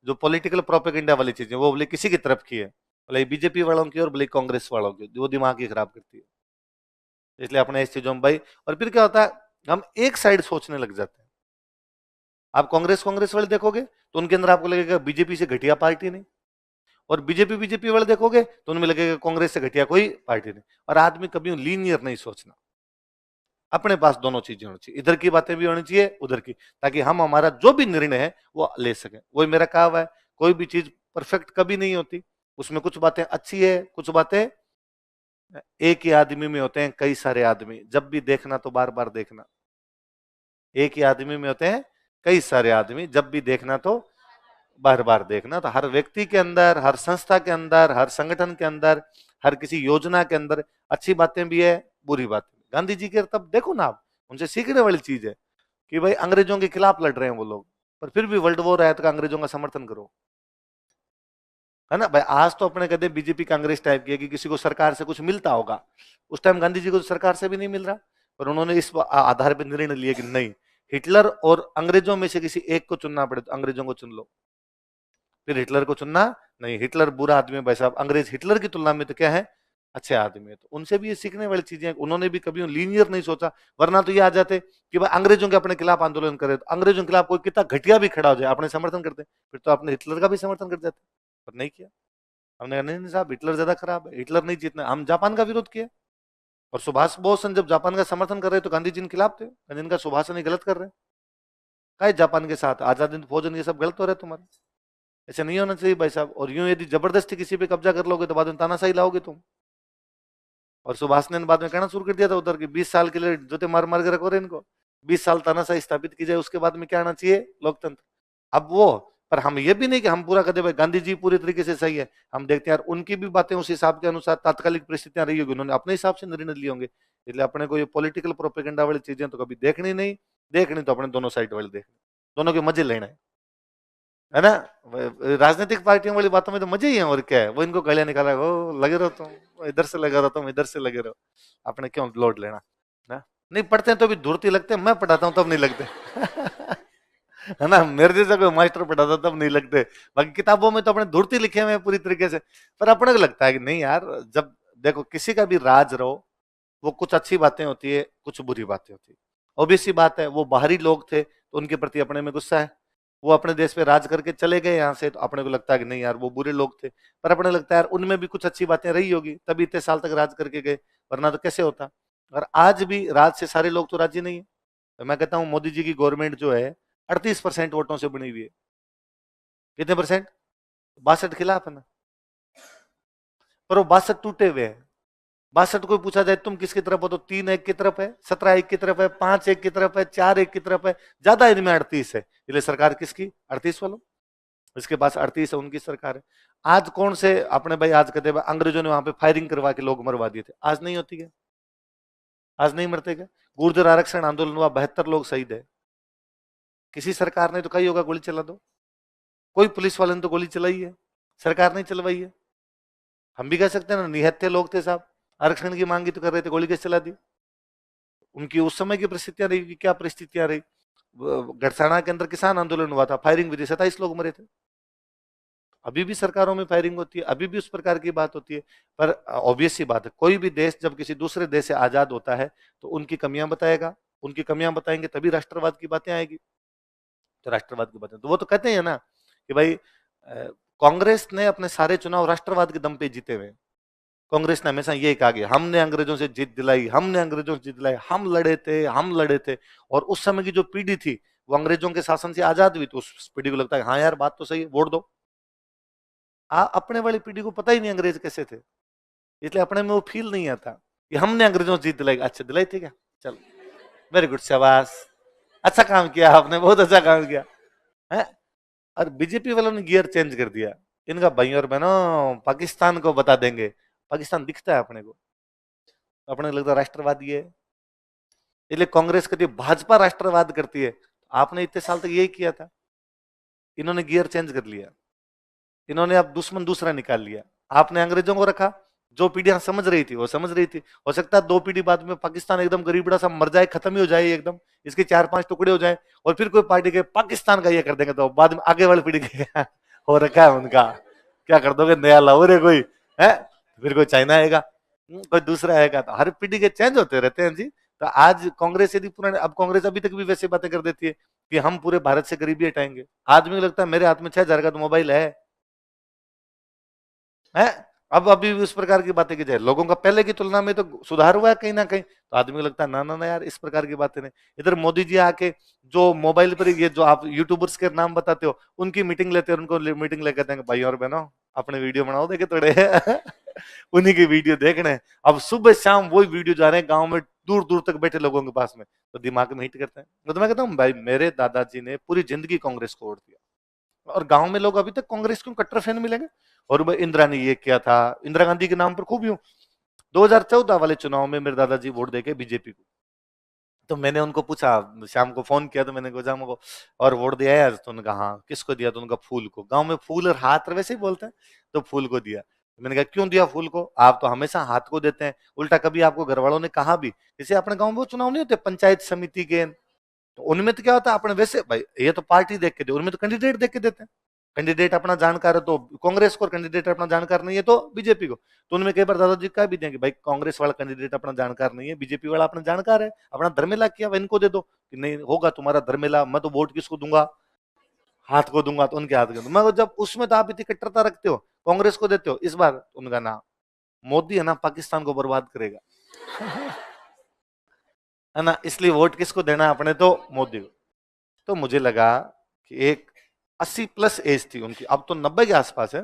जो political propaganda वाली चीजें वो बोले किसी की तरफ की है, बोले बीजेपी वालों की और बोले कांग्रेस वालों की, वो दिमाग ही खराब करती है। इसलिए अपने इस चीजों में भाई, और फिर क्या होता है, हम एक साइड सोचने लग जाते हैं। आप कांग्रेस कांग्रेस वाले देखोगे तो उनके अंदर आपको लगेगा बीजेपी से घटिया पार्टी नहीं, और बीजेपी बीजेपी वाले देखोगे तो उनमें लगेगा कांग्रेस से घटिया कोई पार्टी नहीं। और आदमी कभी लीनियर नहीं सोचना, अपने पास दोनों चीजें होनी चाहिए, इधर की बातें भी होनी चाहिए उधर की, ताकि हम हमारा जो भी निर्णय है वो ले सकें। वही मेरा कहावा है, कोई भी चीज परफेक्ट कभी नहीं होती, उसमें कुछ बातें अच्छी है, कुछ बातें एक ही आदमी में होते हैं कई सारे आदमी, जब भी देखना तो बार बार देखना। एक ही आदमी में होते हैं कई सारे आदमी, जब भी देखना तो बार बार देखना। तो हर व्यक्ति के अंदर, हर संस्था के अंदर, हर संगठन के अंदर, हर किसी योजना के अंदर अच्छी बातें भी है, बुरी बातें। गांधी जी के तब देखो ना, आप उनसे सीखने वाली चीज है कि भाई अंग्रेजों के खिलाफ लड़ रहे हैं वो लोग, पर फिर भी वर्ल्ड वॉर आया तो अंग्रेजों का समर्थन करो, है ना भाई। आज तो अपने कहते बीजेपी कांग्रेस टाइप की है कि किसी को सरकार से कुछ मिलता होगा, उस टाइम गांधी जी को तो सरकार से भी नहीं मिल रहा, पर उन्होंने इस आधार पर निर्णय लिया कि नहीं, हिटलर और अंग्रेजों में से किसी एक को चुनना पड़े तो अंग्रेजों को चुन लो, फिर हिटलर को चुनना नहीं। हिटलर बुरा आदमी है भाई साहब, अंग्रेज हिटलर की तुलना में तो क्या है, अच्छे आदमी है। तो उनसे भी ये सीखने वाली चीजें हैं, उन्होंने भी कभी लीनियर नहीं सोचा। वरना तो ये आ जाते कि भाई अंग्रेजों के अपने खिलाफ आंदोलन करे, तो अंग्रेजों के खिलाफ कोई कितना घटिया भी खड़ा हो जाए अपने समर्थन करते, फिर तो आपने हिटलर का भी समर्थन कर देते, पर नहीं किया। हमने कहा नहीं साहब, हिटलर ज्यादा खराब है, हिटलर नहीं जीतना। हम जापान का विरोध किया, और सुभाष बोस जब जापान का समर्थन कर रहे तो गांधी जी के खिलाफ थे, गांधी जी का सुभाष नहीं गलत कर रहे, का जापान के साथ आजाद हिंद फौज ये सब गलत हो रहे तुम्हारे, ऐसे नहीं होना चाहिए भाई साहब। और यूं यदि जबरदस्ती किसी पे कब्जा कर लोगे तो बाद में तानाशाही लाओगे तुम। और सुभाष ने बाद में कहना शुरू कर दिया था उधर की 20 साल के लिए जूते मार मार के रखो रे इनको, 20 साल तानाशाही स्थापित की जाए, उसके बाद में क्या आना चाहिए, लोकतंत्र। अब वो, पर हम ये भी नहीं कि हम पूरा कर दे भाई गांधी जी पूरी तरीके से सही है, हम देखते हैं यार उनकी भी बातें उस हिसाब के अनुसार तात्कालिक परिस्थितियां रही होगी, उन्होंने अपने हिसाब से निर्णय लिए होंगे। इसलिए अपने को ये पॉलिटिकल प्रोपेगेंडा वाली चीजें तो कभी देखनी नहीं, देखनी तो अपने दोनों साइड वाले देखनी, दोनों के मजे लेना है ना। राजनीतिक पार्टियों वाली बातों में तो मजे ही है, और क्या है, वो इनको गलियां निकाला हो लगे रहो तुम, इधर से लगा रहो तुम, इधर से लगे रहो, आपने क्यों लोड लेना ना। नहीं पढ़ते हैं तो भी धुरती लगते हैं, मैं पढ़ाता हूँ तब नहीं लगते है ना, मेरे जैसा कोई मास्टर पढ़ाता तब नहीं लगते। बाकी किताबों में तो अपने धुरती लिखे हुए हैं पूरी तरीके से, पर अपने को लगता है कि नहीं यार, जब देखो किसी का भी राज रहो, वो कुछ अच्छी बातें होती है, कुछ बुरी बातें होती है। ऑब्वियस सी बात है, वो बाहरी लोग थे तो उनके प्रति अपने में गुस्सा है, वो अपने देश पे राज करके चले गए यहाँ से, तो अपने को लगता है कि नहीं यार वो बुरे लोग थे, पर अपने लगता है यार उनमें भी कुछ अच्छी बातें रही होगी तभी इतने साल तक राज करके गए, वरना तो कैसे होता। और आज भी राज से सारे लोग तो राजी नहीं है। तो मैं कहता हूँ मोदी जी की गवर्नमेंट जो है 38% वोटों से बनी हुई है। कितने परसेंट, 62 खिलाफ है ना, पर वो 62 टूटे हुए हैं। 62 को पूछा जाए तुम किसकी तरफ हो, तो 3 एक की तरफ है, 17 एक की तरफ है, 5 एक की तरफ है, 4 एक की तरफ है, ज्यादा इनमें 38 है। इसलिए सरकार किसकी, 38 वालों, इसके पास 38 है, उनकी सरकार है। आज कौन से अपने भाई आज कहते हैं अंग्रेजों ने वहां पे फायरिंग करवा के लोग मरवा दिए थे, आज नहीं होती क्या, आज नहीं मरते क्या। गुर्जर आरक्षण आंदोलन हुआ, 72 लोग शहीद है, किसी सरकार ने तो कही होगा गोली चला दो, कोई पुलिस वाले ने तो गोली चलाई है, सरकार नहीं चलवाई है। हम भी कह सकते हैं ना, निहत्थे लोग थे साहब, आरक्षण की मांगी तो कर रहे थे, गोली कैसे चला दी। उनकी उस समय की परिस्थितियां रही, क्या परिस्थितियां रही। गड़साना के अंदर किसान आंदोलन हुआ था, फायरिंग हुई थी, 27 लोग मरे थे। अभी भी सरकारों में फायरिंग होती है, अभी भी उस प्रकार की बात होती है। पर ऑब्वियस सी बात है, कोई भी देश जब किसी दूसरे देश से आजाद होता है तो उनकी कमियां बताएगा, उनकी कमियां बताएंगे तभी राष्ट्रवाद की बातें आएगी। तो राष्ट्रवाद की बातें तो वो तो कहते हैं ना कि भाई कांग्रेस ने अपने सारे चुनाव राष्ट्रवाद के दम पे जीते हुए। कांग्रेस ने हमेशा यही कहा कि हमने अंग्रेजों से जीत दिलाई, हमने अंग्रेजों से जीत दिलाई, हम लड़े थे, हम लड़े थे। और उस समय की जो पीढ़ी थी वो अंग्रेजों के शासन से आजाद हुई, तो उस पीढ़ी को लगता है हाँ यार बात तो सही है, वोट दो। अपने वाली पीढ़ी को पता ही नहीं अंग्रेज कैसे थे, इसलिए अपने में वो फील नहीं आता कि हमने अंग्रेजों से जीत दिलाई। अच्छा दिलाई थी क्या, चलो वेरी गुड, शाबाश, अच्छा काम किया आपने, बहुत अच्छा काम किया है। और बीजेपी वालों ने गियर चेंज कर दिया, इनका भाई और बहनों पाकिस्तान को बता देंगे। पाकिस्तान दिखता है अपने को, अपने को लगता है राष्ट्रवादी है, इसलिए कांग्रेस कहती है भाजपा राष्ट्रवाद करती है। आपने इतने साल तक यही किया था, इन्होंने गियर चेंज कर लिया, इन्होंने अब दुश्मन दूसरा निकाल लिया। आपने अंग्रेजों को रखा, जो पीढ़ियां समझ रही थी वो समझ रही थी, हो सकता है 2 पीढ़ी बाद में पाकिस्तान एकदम गरीबड़ा सा मर जाए, खत्म ही हो जाए एकदम, इसके 4-5 टुकड़े हो जाए, और फिर कोई पार्टी के पाकिस्तान का ये कर देंगे, तो बाद में आगे वाली पीढ़ी के हो रखा है उनका, क्या कर दोगे, नया लाहौर है कोई है, फिर कोई चाइना आएगा, कोई दूसरा आएगा, तो हर पीढ़ी के चेंज होते रहते हैं जी। तो आज कांग्रेस यदि पुराने, अब कांग्रेस अभी तक भी वैसे बातें कर देती है कि हम पूरे भारत से गरीबी हटाएंगे। आज मुझे लगता है मेरे हाथ में 6,000 का तो मोबाइल है। अब अभी भी उस प्रकार की बातें की जाए, लोगों का पहले की तुलना में तो सुधार हुआ है कहीं ना कहीं, तो आदमी को लगता है ना ना ना यार, इस प्रकार की बातें नहीं। इधर मोदी जी आके जो मोबाइल पर ये जो आप यूट्यूबर्स के नाम बताते हो, उनकी मीटिंग लेते हैं, उनको मीटिंग लेकर देंगे, भाई और बहनों अपने वीडियो बनाओ, देखे थोड़े उन्हीं की वीडियो देखने हैं। अब सुबह शाम वही वीडियो जा रहे हैं गाँव में, दूर दूर तक बैठे लोगों के पास में, तो दिमाग में हिट करते हैं। तो मैं कहता हूँ भाई, मेरे दादाजी ने पूरी जिंदगी कांग्रेस को वोट दिया, और गांव में लोग अभी तक कांग्रेस के कट्टर फैन मिलेंगे। और इंदिरा ने ये किया था, इंदिरा गांधी के नाम पर खूब यूं 2014 वाले चुनाव में मेरे दादाजी वोट देके बीजेपी को, तो मैंने उनको पूछा, शाम को फोन किया, तो मैंने कहा शाम को, और वोट दिया है आज? तो उन्होंने कहा हाँ। किसको दिया? तो उनका फूल को, गांव में फूल और हाथ वैसे ही बोलते हैं, तो फूल को दिया। मैंने कहा क्यों दिया फूल को? आप तो हमेशा हाथ को देते हैं, उल्टा कभी आपको घर वालों ने कहा भी, जैसे अपने गांव में वो चुनाव नहीं होते पंचायत समिति के, तो उनमें तो क्या होता है, अपने वैसे भाई ये तो पार्टी देख के दे, उनमें तो कैंडिडेट देख के देते हैं। कैंडिडेट अपना जानकार है तो कांग्रेस को, और कैंडिडेट अपना जानकार नहीं है तो बीजेपी को। तो उनमें कई बार दादाजी कह भी देंगे, भाई कांग्रेस वाला कैंडिडेट अपना जानकार नहीं है, बीजेपी वाला अपना जानकार है, अपना धर्मेला किया, वह इनको दे दो, कि नहीं होगा तुम्हारा धर्मेला, मैं तो वोट किसको दूंगा, हाथ को दूंगा, तो उनके हाथ को दूंगा। मैं जब उसमें तो आप इतनी कट्टरता रखते हो, कांग्रेस को देते हो, इस बार उनका नाम मोदी है ना, पाकिस्तान को बर्बाद करेगा है ना, इसलिए वोट किसको देना है अपने, तो मोदी को। तो मुझे लगा कि एक 80 प्लस एज थी उनकी, अब तो 90 के आसपास है,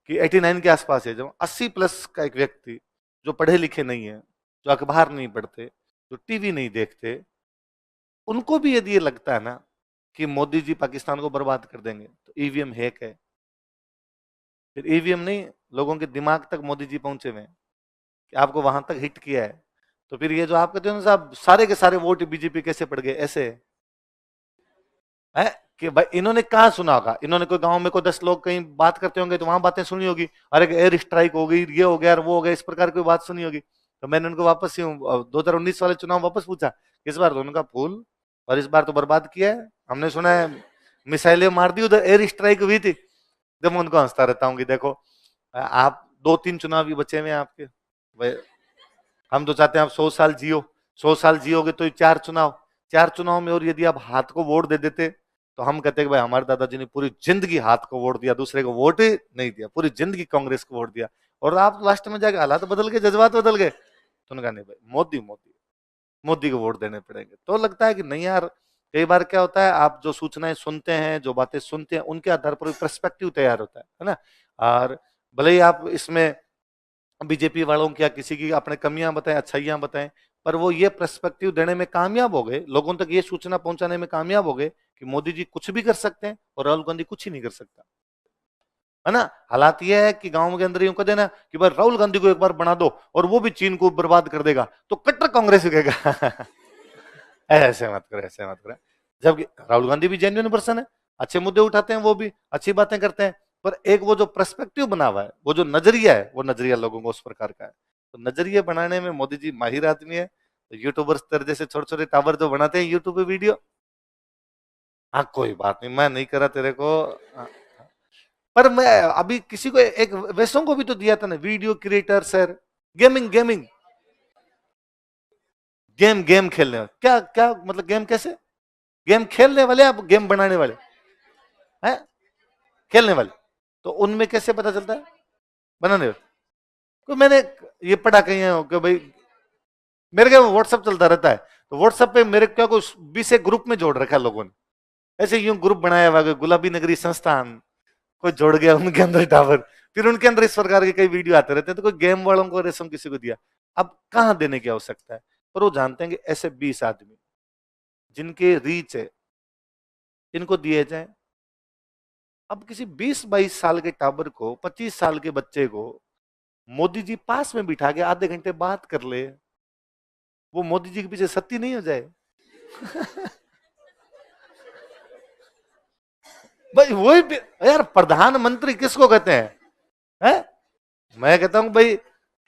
कि 89 के आसपास है, जब 80 प्लस का एक व्यक्ति जो पढ़े लिखे नहीं है, जो अखबार नहीं पढ़ते, जो टीवी नहीं देखते, उनको भी यदि ये लगता है ना कि मोदी जी पाकिस्तान को बर्बाद कर देंगे, तो ईवीएम हैक है, फिर ईवीएम नहीं, लोगों के दिमाग तक मोदी जी पहुंचे हुए हैं कि आपको वहां तक हिट किया है, तो फिर ये जो आप कहते हो ना साहब, सारे के सारे वोट बीजेपी कैसे पड़ गए, ऐसे है कि भाई इन्होंने कहा सुना होगा, इन्होंने कोई गांव में कोई 10 लोग कहीं बात करते होंगे तो वहां बातें सुनी होगी, अरे एयर स्ट्राइक हो गई, ये हो गया, वो हो गया, इस प्रकार की बात सुनी होगी। तो मैंने उनको वापस 2019 वाले चुनाव वापस पूछा, इस बार तो उनका फूल, और इस बार तो बर्बाद किया है, हमने सुना है मिसाइलें मार दी, उधर एयर स्ट्राइक हुई थी। जब मैं उनको हंसता रहता हूँ कि देखो आप 2-3 चुनाव ही बचे हुए हैं आपके, हम तो चाहते हैं आप 100 साल जियो, 100 साल जियोगे तो 4 चुनाव, 4 चुनाव में, और यदि आप हाथ को वोट दे देते, तो हम कहते हैं भाई हमारे दादाजी ने पूरी जिंदगी हाथ को वोट दिया, दूसरे को वोट ही नहीं दिया, पूरी जिंदगी कांग्रेस को वोट दिया, और आप लास्ट में जाके हालात बदल गए, जज्बात बदल गए, तो उन्होंने कहा नहीं भाई, मोदी मोदी मोदी को वोट देने पड़ेंगे। तो लगता है कि नहीं यार, कई बार क्या होता है, आप जो सूचनाएं सुनते हैं, जो बातें सुनते हैं, उनके आधार पर पर्सपेक्टिव तैयार होता है ना। और भले ही आप इसमें बीजेपी वालों की या किसी की अपने कमियां बताएं, अच्छाइयां बताएं, पर वो ये पर्सपेक्टिव देने में कामयाब हो गए, लोगों तक ये सूचना पहुंचाने में कामयाब हो गए कि मोदी जी कुछ भी कर सकते हैं और राहुल गांधी कुछ ही नहीं कर सकता, है ना। हालात ये है कि गांव के अंदर यूं कह देना कि भाई राहुल गांधी को एक बार बना दो और वो भी चीन को बर्बाद कर देगा, तो कट्टर कांग्रेस कहेगा ऐसे मत करो, ऐसे मत करो। जबकि राहुल गांधी भी जेन्युइन पर्सन है, अच्छे मुद्दे उठाते हैं, वो भी अच्छी बातें करते हैं, पर एक वो जो पर्सपेक्टिव बना हुआ है, वो जो नजरिया है, वो नजरिया लोगों को उस प्रकार का है। तो नजरिए बनाने में मोदी जी माहिर आदमी है। तो यूट्यूबर्स तरह जैसे छोटे छोटे टावर जो बनाते हैं यूट्यूब पे वीडियो, हाँ कोई बात नहीं, मैं नहीं करा तेरे को, हाँ, पर मैं अभी किसी को एक वैसों को भी तो दिया था ना, video creator sir, gaming gaming game game खेलने वाले, क्या क्या मतलब गेम कैसे, गेम खेलने वाले आप गेम बनाने वाले हैं, खेलने वाले, तो उनमें कैसे पता चलता है बनाने वाले को। मैंने ये पढ़ा कहीं है कि भाई मेरे क्या व्हाट्सअप चलता रहता है, तो व्हाट्सएप पे मेरे क्या कुछ 20 एक ग्रुप में जोड़ रखा है लोगों ने, ऐसे यूं ग्रुप बनाया हुआ, गुलाबी नगरी संस्थान कोई जोड़ गया उनके अंदर टावर, फिर उनके अंदर इस प्रकार के कई वीडियो आते रहते हैं, तो कोई गेम वालों को रेशम किसी को दिया, अब कहाँ देने की आवश्यकता है। पर वो जानते हैं कि ऐसे 20 आदमी जिनके रीच है, इनको दिए जाए। अब किसी 20-22 साल के टाबर को, 25 साल के बच्चे को मोदी जी पास में बिठा के आधे घंटे बात कर ले, वो मोदी जी के पीछे सत्ती नहीं हो जाए भाई वही यार, प्रधानमंत्री किसको कहते हैं है? मैं कहता हूं भाई,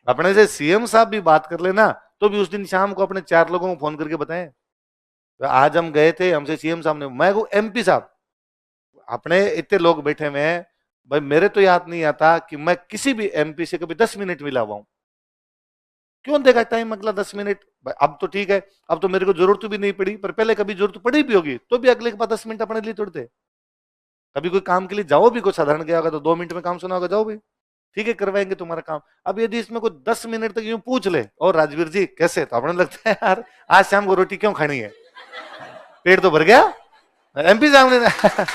अपने से सीएम साहब भी बात कर लेना, तो भी उस दिन शाम को अपने 4 लोगों को फोन करके बताएं, तो आज हम गए थे, हमसे सीएम साहब ने, मैं को एमपी साहब, अपने इतने लोग बैठे हुए हैं भाई, मेरे तो याद नहीं आता कि मैं किसी भी एमपी से कभी 10 मिनट मिला हुआ हूं। क्यों देगा टाइम अगला 10 मिनट? अब तो ठीक है, अब तो मेरे को जरूरत भी नहीं पड़ी, पर पहले कभी जरूरत पड़ी भी होगी तो भी अगले के पास 10 मिनट अपने लिए तोड़ते। कभी कोई काम के लिए जाओ भी, कुछ साधारण गया होगा तो 2 मिनट में काम सुना होगा, जाओ भी, ठीक है करवाएंगे तुम्हारा काम। अब यदि इसमें कोई 10 मिनट तक यूं पूछ ले, और राजवीर जी कैसे, तो अपने लगता है यार आज शाम को रोटी क्यों खानी है, पेट तो भर गया। एमपी साहब ने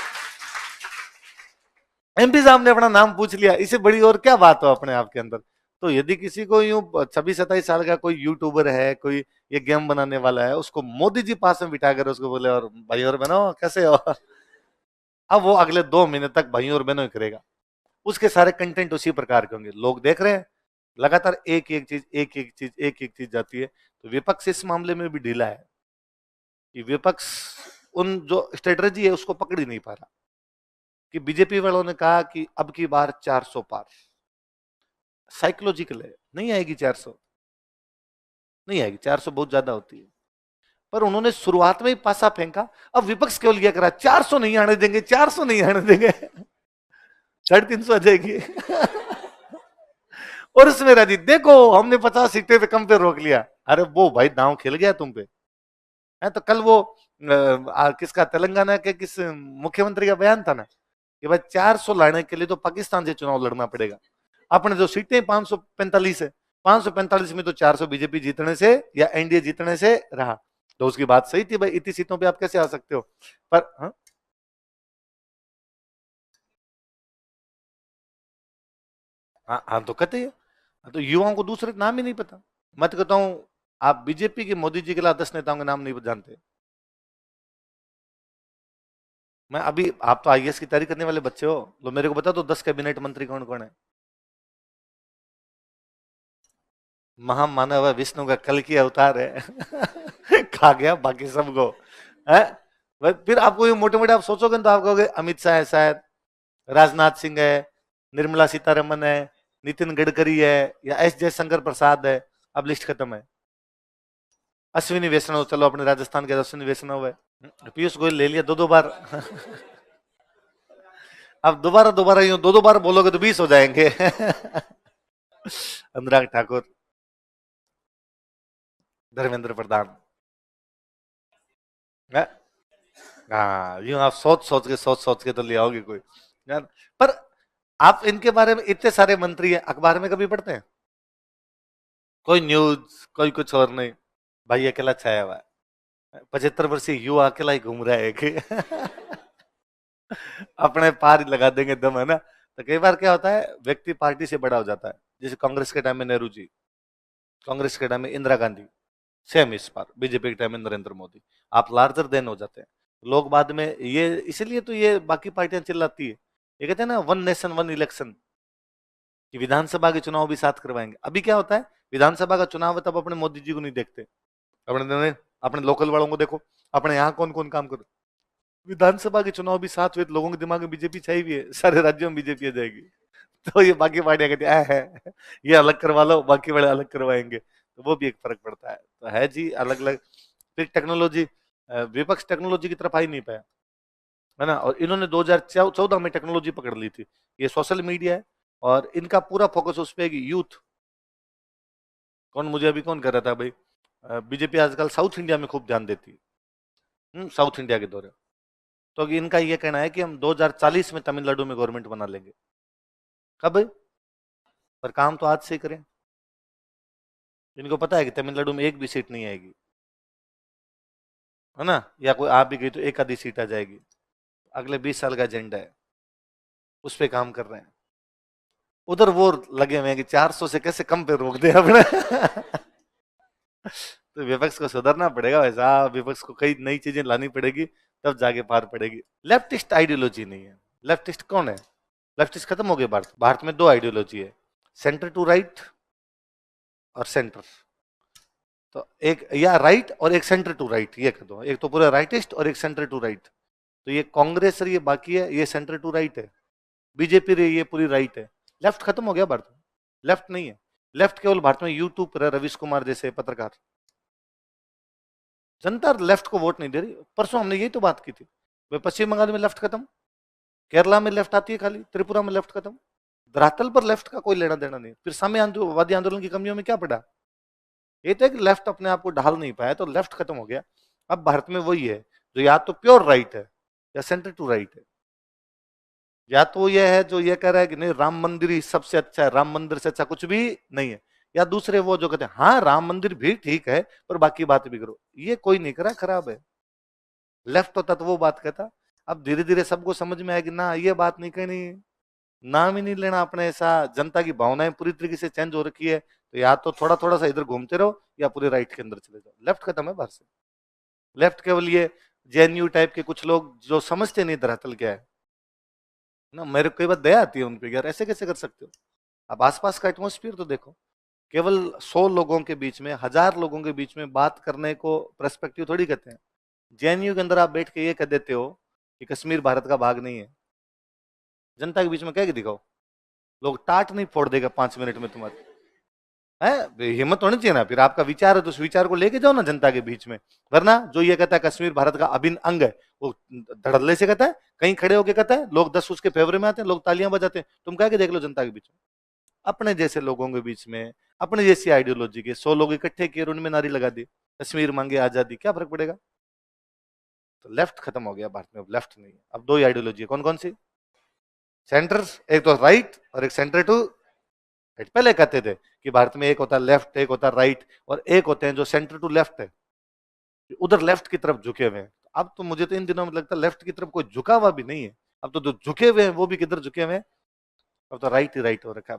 एमपी साहब ने अपना नाम पूछ लिया, इससे बड़ी और क्या बात हो अपने आप के अंदर। तो यदि किसी को यूं 26-27 साल का कोई यूट्यूबर है, कोई ये गेम बनाने वाला है, उसको मोदी जी पास में बिठाकर उसको बोले और भाई और बहनों कैसे हो, अब वो अगले 2 महीने तक भाई और बहनों ही करेगा। उसके सारे कंटेंट उसी प्रकार के होंगे, लोग देख रहे हैं लगातार एक एक चीज एक एक चीज एक एक चीज जाती है। तो विपक्ष इस मामले में भी ढीला है कि विपक्ष उन जो स्ट्रेटजी है उसको पकड़ ही नहीं पा रहा। कि बीजेपी वालों ने कहा कि अब की बार 400 पार, साइकोलॉजिकल है, नहीं आएगी 400, नहीं आएगी 400, बहुत ज्यादा होती है। पर उन्होंने शुरुआत में ही पासा फेंका, अब विपक्ष केवल यह करा 400 नहीं आने देंगे, 400 नहीं आने देंगे, 350 आ जाएगी। और उसमें राजी देखो हमने 50 सीटें पे कम पे रोक लिया। अरे वो भाई दांव खेल गया तुम पे है। तो कल वो किसका, तेलंगाना के किस मुख्यमंत्री का बयान था ना कि भाई 400 लाने के लिए तो पाकिस्तान से चुनाव लड़ना पड़ेगा। अपने जो सीटें 545 है, 545 में तो 400 बीजेपी जीतने से या एनडीए जीतने से रहा। तो उसकी बात सही थी भाई, इतनी सीटों पे आप कैसे आ सकते हो। पर हाँ हाँ, तो कहते हैं तो युवाओं को दूसरे नाम ही नहीं पता। मैं तो कहता हूं आप बीजेपी के मोदी जी के अलावा 10 नेताओं के नाम नहीं जानते। मैं अभी, आप तो आईएएस की तैयारी करने वाले बच्चे हो, तो मेरे को बता दो 10 कैबिनेट मंत्री कौन कौन है। महामानव है, विष्णु का कल की अवतार है। खा गया बाकी सबको है। फिर आपको ये मोटे मोटे आप सोचोगे तो आप कहोगे अमित शाह है शायद, राजनाथ सिंह है, निर्मला सीतारमन है, नितिन गडकरी है, या एस जयशंकर प्रसाद है। अब लिस्ट खत्म है। अश्विनी वैष्णव, चलो अपने राजस्थान के अश्विनी वैष्णव है। पीयूष गोयल ले लिया दो दो बार। अब दोबारा दोबारा यूं दो दो बार बोलोगे तो 20 हो जाएंगे। अनुराग ठाकुर, धर्मेंद्र प्रधान। हाँ, यूं आप सोच सोच के तो ले आओगे कोई यार। पर आप इनके बारे में इतने सारे मंत्री हैं, अखबार में कभी पढ़ते हैं? कोई न्यूज, कोई कुछ और नहीं, भाई अकेला छाया हुआ है, 75 वर्षीय युवा अकेला ही घूम रहा है एक। अपने पार ही लगा देंगे दम, है ना। तो कई बार क्या होता है, व्यक्ति पार्टी से बड़ा हो जाता है। जैसे कांग्रेस के टाइम में नेहरू जी, कांग्रेस के टाइम में इंदिरा गांधी, सेम इस बार बीजेपी के टाइम में नरेंद्र मोदी। आप लार्जर देन हो जाते हैं लोग बाद में, ये इसलिए तो ये बाकी पार्टियां चिल्लाती है। ये कहते हैं ना वन नेशन वन इलेक्शन, कि विधानसभा के चुनाव भी साथ करवाएंगे। अभी क्या होता है, विधानसभा का चुनाव है तब अपने मोदी जी को नहीं देखते, अपने अपने लोकल वालों को देखो, अपने यहाँ कौन कौन काम कर। विधानसभा के चुनाव भी साथ हुए तो लोगों के दिमाग में बीजेपी छाई हुई है, सारे राज्यों में बीजेपी आ जाएगी। तो ये बाकी पार्टियां कहती है ये अलग करवा लो, बाकी वाले अलग करवाएंगे। तो वो भी एक फर्क पड़ता है। तो है जी अलग अलग। फिर टेक्नोलॉजी, विपक्ष टेक्नोलॉजी की तरफ आ ही नहीं पाया, है ना। और इन्होंने 2014 में टेक्नोलॉजी पकड़ ली थी। ये सोशल मीडिया है और इनका पूरा फोकस उस पर है कि यूथ। कौन मुझे अभी कौन कर रहा था भाई, बीजेपी आजकल साउथ इंडिया में खूब ध्यान देती है, साउथ इंडिया के दौरे। तो इनका ये कहना है कि हम 2040 में तमिलनाडु में गवर्नमेंट बना लेंगे। कब? पर काम तो आज से ही करें। इनको पता है कि तमिलनाडु में एक भी सीट नहीं आएगी, है ना, या कोई आ भी गई तो एक आधी सीट आ जाएगी। अगले 20 साल का एजेंडा है, उस पर काम कर रहे हैं। उधर वो लगे हुए हैं कि 400 से कैसे कम पे रोक दे अपने। तो विपक्ष को सुधरना पड़ेगा भाई साहब, विपक्ष को कई नई चीजें लानी पड़ेगी, तब जाके पार पड़ेगी। लेफ्टिस्ट आइडियोलॉजी नहीं है। लेफ्टिस्ट कौन है? लेफ्टिस्ट खत्म हो गए भारत। भारत में दो आइडियोलॉजी है, सेंटर टू राइट और सेंटर। तो एक या राइट और एक सेंटर टू राइट, ये कह दो। एक तो पूरा राइटिस्ट और एक सेंटर टू राइट। तो ये कांग्रेस और ये बाकी है, ये सेंटर टू राइट है। बीजेपी रही ये पूरी राइट है। लेफ्ट खत्म हो गया भारत में, लेफ्ट नहीं है। लेफ्ट केवल भारत में यूट्यूब पर है, रवीश कुमार जैसे पत्रकार। जनता लेफ्ट को वोट नहीं दे रही। परसों हमने यही तो बात की थी, पश्चिम बंगाल में लेफ्ट खत्म, केरला में लेफ्ट आती है खाली, त्रिपुरा में लेफ्ट खत्म। धरातल पर लेफ्ट का कोई लेना देना नहीं। फिर साम्यवादी आंदोलन की कमियों में क्या पड़ा? ये तो है कि लेफ्ट अपने आप को ढाल नहीं पाया तो लेफ्ट खत्म हो गया। अब भारत में वही है, जो या तो प्योर राइट है या सेंटर टू राइट है। या तो ये है जो ये कह रहा है कि नहीं राम मंदिर ही सबसे अच्छा है, राम मंदिर से अच्छा कुछ भी नहीं है। या दूसरे वो जो कहते हैं हाँ राम मंदिर भी ठीक है पर बाकी बात भी करो। ये कोई नहीं करा, खराब है। लेफ्ट होता तो वो बात कहता। अब धीरे धीरे सबको समझ में आएगी ना ये बात नहीं कहनी, नाम ही नहीं लेना अपने। ऐसा जनता की भावनाएं पूरी तरीके से चेंज हो रखी है, तो या तो थोड़ा थोड़ा सा इधर घूमते रहो या पूरे राइट के अंदर चले जाओ। लेफ्ट खत्म है बाहर से। लेफ्ट केवल ये जेएनयू टाइप के कुछ लोग जो समझते नहीं धरातल क्या है ना, मेरे को कई बार दया आती है उन पे, यार ऐसे कैसे कर सकते हो। अब आसपास का एटमोस्फियर तो देखो, केवल 100 लोगों के बीच में 1000 लोगों के बीच में बात करने को पर्सपेक्टिव थोड़ी कहते हैं। जेएनयू के अंदर आप बैठ के ये कह देते हो कि कश्मीर भारत का भाग नहीं है, जनता के बीच में कह के दिखाओ, लोग टाट नहीं फोड़ देगा 5 मिनट में तुम्हारे। है हिम्मत होनी चाहिए ना, फिर आपका विचार है तो उस विचार को लेके जाओ ना जनता के बीच में। वरना जो ये कहता है कश्मीर भारत का अभिन्न अंग है, वो धड़ल्ले से कहता है, कहीं खड़े होके कहता है, लोग 10 उसके फेवर में आते हैं, लोग तालियां बजाते हैं। तुम कह के देख लो जनता के बीच में, अपने जैसे लोगों के बीच में, अपने जैसी आइडियोलॉजी के 100 लोग इकट्ठे किए और उनमें नारी लगा दी कश्मीर मांगे आजादी, क्या फर्क पड़ेगा। तो लेफ्ट खत्म हो गया भारत में, अब लेफ्ट नहीं है। अब दो ही आइडियोलॉजी है, कौन कौन सी? सेंटर, एक तो राइट और एक सेंटर टू राइट। पहले कहते थे कि भारत में एक होता है लेफ्ट, एक होता है राइट, और एक होते हैं जो सेंटर टू लेफ्ट है, उधर लेफ्ट की तरफ झुके हुए हैं। अब तो मुझे तो इन दिनों में लगता है लेफ्ट की तरफ कोई झुका हुआ भी नहीं है। अब तो जो झुके हुए हैं वो भी किधर झुके हुए हैं, अब तो राइट ही राइट हो रखा है।